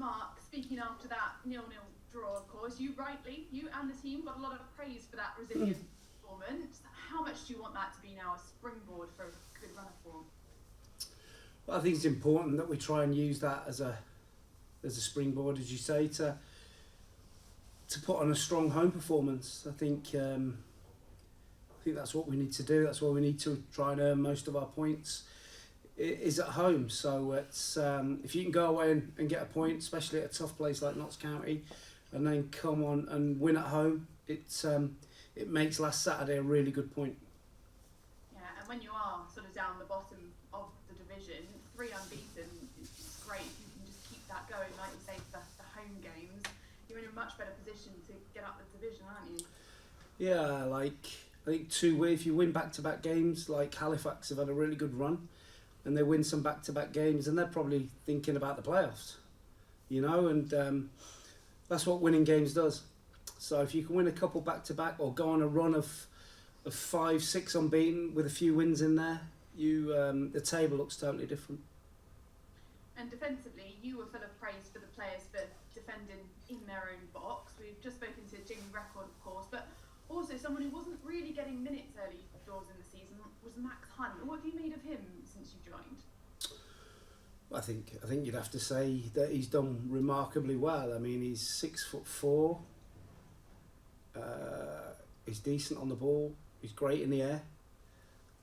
Mark, speaking after that 0-0 draw, of course, you and the team got a lot of praise for that resilient performance. How much do you want that to be now a springboard for a good run of form? Well, I think it's important that we try and use that as a springboard, as you say, to put on a strong home performance. I think that's what we need to do. That's where we need to try and earn most of our points, is at home. So it's if you can go away and get a point, especially at a tough place like Notts County, and then come on and win at home, it makes last Saturday a really good point. Yeah, and when you are sort of down the bottom of the division, 3 unbeaten, it's great. If you can just keep that going, like you say, for the home games, you're in a much better position to get up the division, aren't you? Yeah, I think if you win back-to-back games, like Halifax have had a really good run, and they win some back-to-back games, and they're probably thinking about the playoffs, and that's what winning games does. So if you can win a couple back-to-back or go on a run of 5-6 unbeaten with a few wins in there, the table looks totally different. And defensively, you were full of praise for the players for defending in their own box. We've just spoken to Jamie Record, of course, but also someone who wasn't really getting minutes early doors in the season was Max Hunt. What have you made of him since you joined? I think you'd have to say that he's done remarkably well. I mean, he's 6'4". He's decent on the ball. He's great in the air.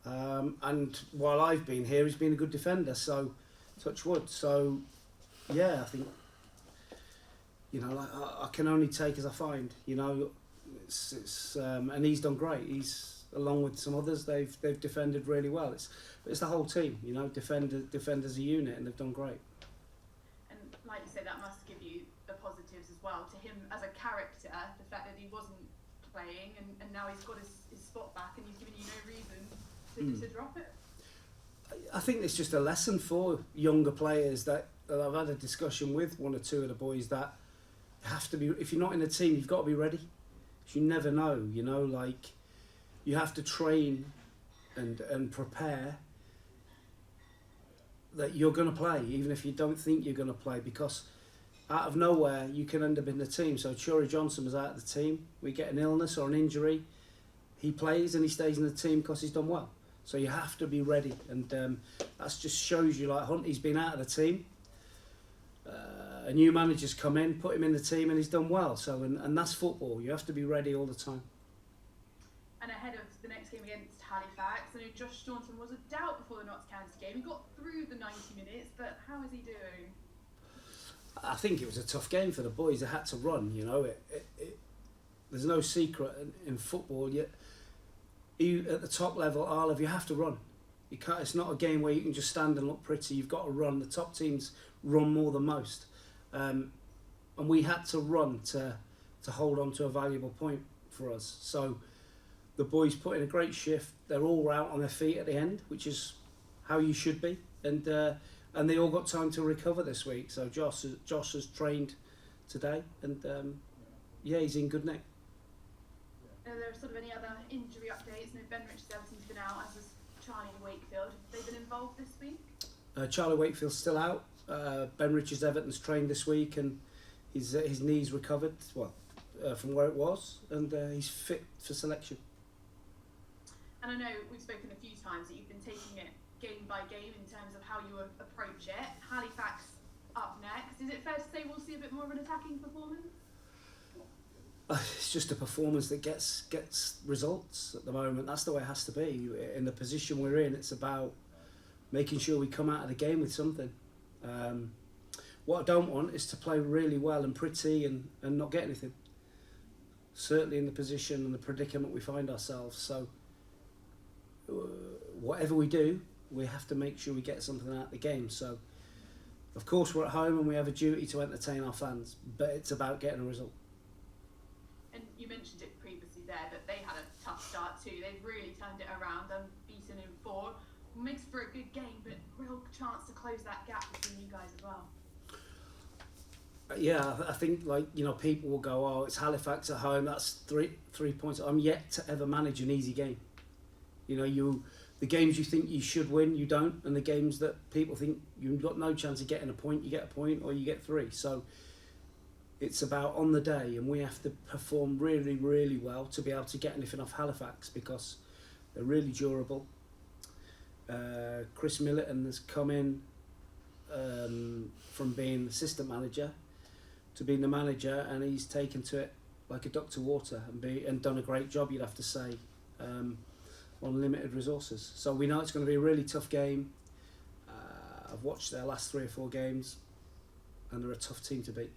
And while I've been here, he's been a good defender. So, touch wood. So, yeah, I think I can only take as I find. It's and he's done great. He's, along with some others, they've defended really well. It's the whole team, defend as a unit, and they've done great. And like you say, that must give you the positives as well. To him as a character, the fact that he wasn't playing and now he's got his spot back and he's given you no reason to drop it. I think it's just a lesson for younger players that I've had a discussion with one or two of the boys that have to be, if you're not in a team, you've got to be ready. You never know, you have to train and prepare that you're going to play, even if you don't think you're going to play, because out of nowhere you can end up in the team. So Churi Johnson was out of the team. We get an illness or an injury, he plays and he stays in the team because he's done well. So you have to be ready, and that just shows you, like Hunt, he's been out of the team. A new manager's come in, put him in the team, and he's done well. So, and that's football. You have to be ready all the time. And ahead of the next game against Halifax, I know Josh Staunton was a doubt before the Notts County game. He got through the 90 minutes, but how is he doing? I think it was a tough game for the boys. They had to run. There's no secret in football. You at the top level, Olive, you have to run. You can't. It's not a game where you can just stand and look pretty. You've got to run. The top teams run more than most, and we had to run to hold on to a valuable point for us. So the boys put in a great shift. They're all out on their feet at the end, which is how you should be, and they all got time to recover this week. So Josh has trained today, and he's in good nick. Are there sort of any other injury updates? No, Ben Richards Everton's been out, as has Charlie Wakefield. Have they been involved this week? Charlie Wakefield's still out. Ben Richards Everton's trained this week, and his knee's recovered from where it was, and he's fit for selection. And I know we've spoken a few times that you've been taking it game by game in terms of how you approach it. Halifax up next. Is it fair to say we'll see a bit more of an attacking performance? It's just a performance that gets results at the moment. That's the way it has to be. In the position we're in, it's about making sure we come out of the game with something. What I don't want is to play really well and pretty and not get anything. Certainly in the position and the predicament we find ourselves. So whatever we do, we have to make sure we get something out of the game. So of course we're at home and we have a duty to entertain our fans, but it's about getting a result. And you mentioned it previously there that they had a tough start too. They've really turned it around, unbeaten in 4. Makes for a good game, but real chance to close that gap between you guys as well. Yeah, I think people will go, oh, it's Halifax at home. That's three points. I'm yet to ever manage an easy game. the games you think you should win, you don't, and the games that people think you've got no chance of getting a point, you get a point or you get 3. So it's about on the day, and we have to perform really, really well to be able to get anything off Halifax, because they're really durable. Chris Milliton has come in from being assistant manager to being the manager, and he's taken to it like a duck to water and done a great job, you'd have to say, on limited resources. So we know it's going to be a really tough game. I've watched their last 3 or 4 games, and they're a tough team to beat.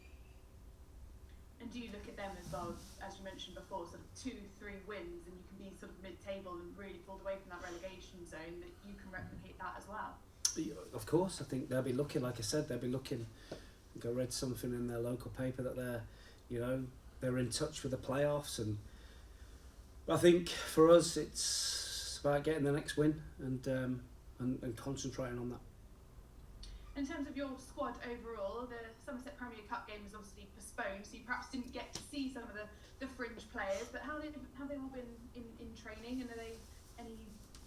And do you look at them as well, as you mentioned before, sort of 2-3 wins, and you can be sort of mid-table and really pulled away from that relegation zone, that you can replicate that as well? Of course, I think they'll be looking, like I said, they'll be looking. I think I read something in their local paper that they're in touch with the playoffs, and I think for us it's about getting the next win and concentrating on that. In terms of your squad overall, the Somerset Premier Cup game was obviously postponed, so you perhaps didn't get to see some of the fringe players, but how have they all been in training, and are they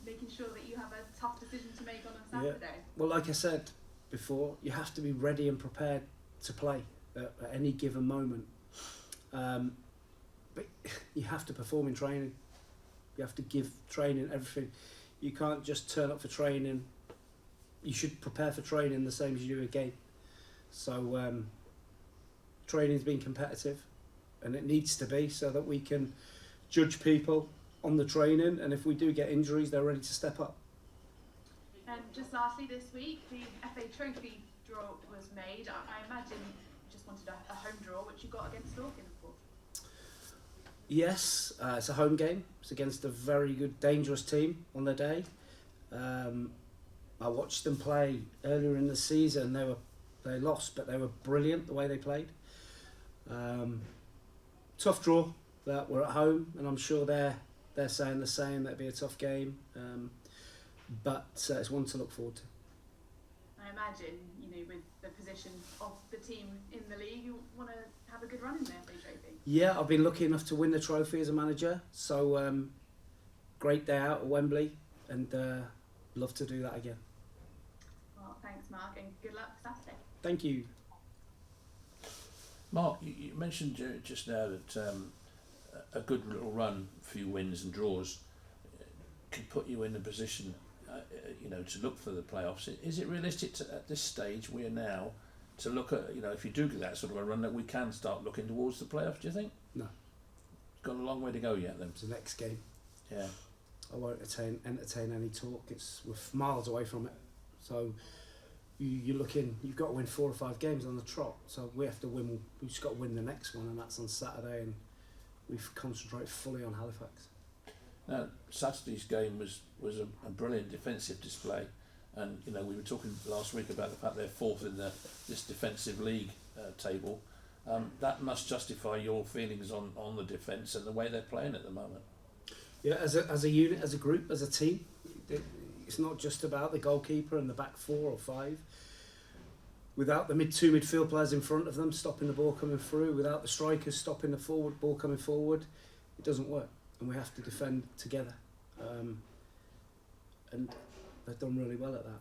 making sure that you have a tough decision to make on a Saturday? Yeah. Well, like I said before, you have to be ready and prepared to play at any given moment. But you have to perform in training. You have to give training everything. You can't just turn up for training. You should prepare for training the same as you do a game. So training's been competitive, and it needs to be, so that we can judge people on the training, and if we do get injuries, they're ready to step up. And just lastly, this week the FA Trophy draw was made. I imagine you just wanted a home draw, which you got against Dorking, of course. Yes, it's a home game. It's against a very good, dangerous team on the day. I watched them play earlier in the season. They lost, but they were brilliant the way they played. Tough draw. That we're at home, and I'm sure they're saying the same. That'd be a tough game, but it's one to look forward to. I imagine, with the position of the team in the league, you want to have a good run in the FA Trophy. Yeah, I've been lucky enough to win the trophy as a manager, so great day out at Wembley, and love to do that again. Well, thanks, Mark, and good luck Saturday. Thank you. Mark, you mentioned just now that a good little run, a few wins and draws, could put you in a position, to look for the playoffs. Is it realistic at this stage we are now to look at, if you do get that sort of a run, that we can start looking towards the playoffs? Do you think? No. It's got a long way to go yet, then. It's the next game. Yeah. I won't entertain any talk. We're miles away from it. So you're looking. You've got to win 4 or 5 games on the trot. So we have to win. We've just got to win the next one, and that's on Saturday. And we've concentrated fully on Halifax. Now, Saturday's game was a brilliant defensive display, and we were talking last week about the fact they're 4th in this defensive league table. That must justify your feelings on the defence and the way they're playing at the moment. Yeah, as a unit, as a group, as a team, it's not just about the goalkeeper and the back 4 or 5. Without the 2 midfield players in front of them stopping the ball coming through, without the strikers stopping the ball coming forward, it doesn't work. And we have to defend together. And they've done really well at that.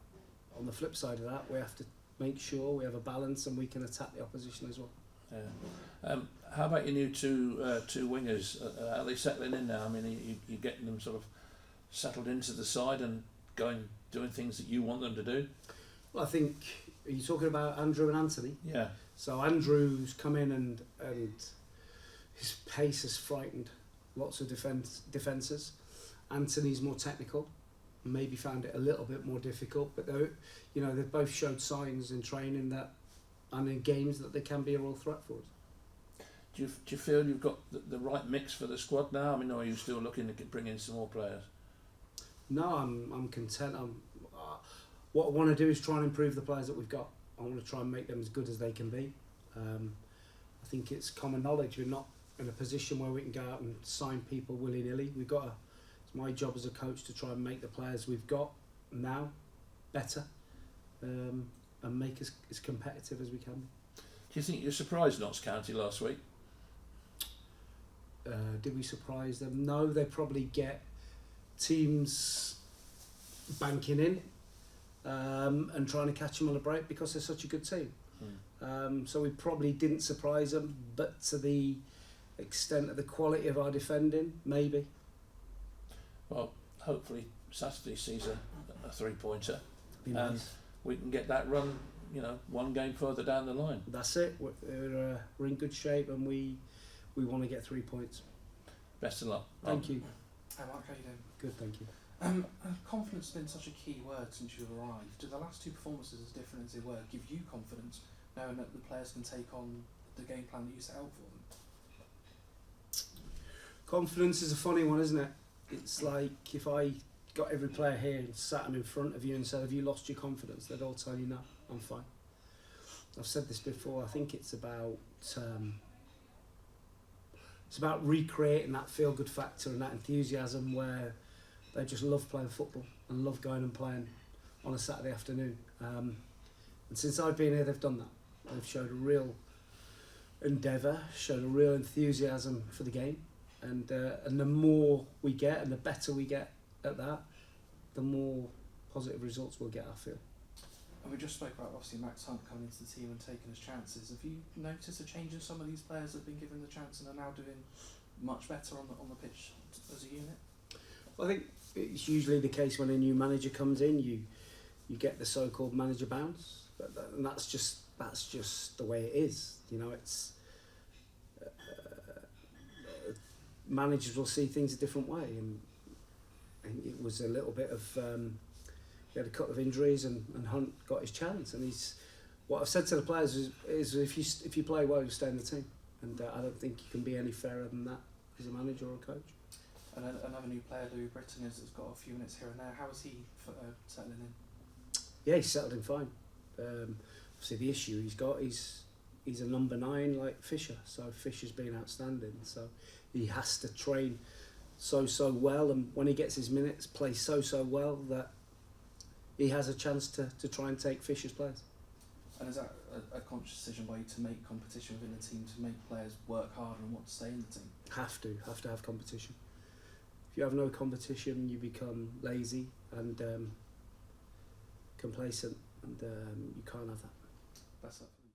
On the flip side of that, we have to make sure we have a balance and we can attack the opposition as well. Yeah. How about your new two wingers? Are they settling in now? I mean, are you getting them sort of settled into the side and doing things that you want them to do? Well, I think, are you talking about Andrew and Anthony? Yeah. So Andrew's come in and his pace has frightened lots of defences. Anthony's more technical, maybe found it a little bit more difficult, but they've both showed signs in training and in games that they can be a real threat for us. Do you feel you've got the right mix for the squad now? I mean, or are you still looking to bring in some more players? No, I'm content. What I want to do is try and improve the players that we've got. I want to try and make them as good as they can be. I think it's common knowledge we're not in a position where we can go out and sign people willy-nilly. It's my job as a coach to try and make the players we've got now better and make us as competitive as we can be. Do you think you surprised Notts County last week? Did we surprise them? No, they probably get teams banking in and trying to catch them on a break because they're such a good team. So we probably didn't surprise them, but to the extent of the quality of our defending, maybe. Well, hopefully Saturday sees a 3-pointer, Be and nice. we can get that run, one game further down the line. That's it. We're in good shape, and we want to get 3 points. Best of luck. Thank you. Hi Mark, how you doing? Good, thank you. Confidence has been such a key word since you've arrived. Do the last 2 performances, as different as they were, give you confidence, knowing that the players can take on the game plan that you set out for them? Confidence is a funny one, isn't it? It's like if I got every player here and sat them in front of you and said, have you lost your confidence? They'd all tell you, no, I'm fine. I've said this before. I think it's about recreating that feel-good factor and that enthusiasm where they just love playing football and love going and playing on a Saturday afternoon. And since I've been here, they've done that. They've showed a real endeavour, showed a real enthusiasm for the game. And the more we get and the better we get at that, the more positive results we'll get, I feel. And we just spoke about, obviously, Max Hunt coming into the team and taking his chances. Have you noticed a change in some of these players that have been given the chance and are now doing much better on the pitch as a unit? Well, I think it's usually the case when a new manager comes in, you get the so-called manager bounce, and that's just the way it is. It's managers will see things a different way, and it was a little bit of we had a couple of injuries, and Hunt got his chance, and what I've said to the players is if you play well, you stay in the team, and I don't think you can be any fairer than that as a manager or a coach. And another new player, Louis Britton, has got a few minutes here and there. How is he settling in? Yeah, he's settled in fine. Obviously, the issue he's got he's a number 9 like Fisher, so Fisher's been outstanding. So he has to train so well, and when he gets his minutes, play so well that he has a chance to try and take Fisher's place. And is that a conscious decision by you to make competition within the team, to make players work harder and want to stay in the team? Have to have competition. If you have no competition, you become lazy and complacent, and you can't have that. That's it.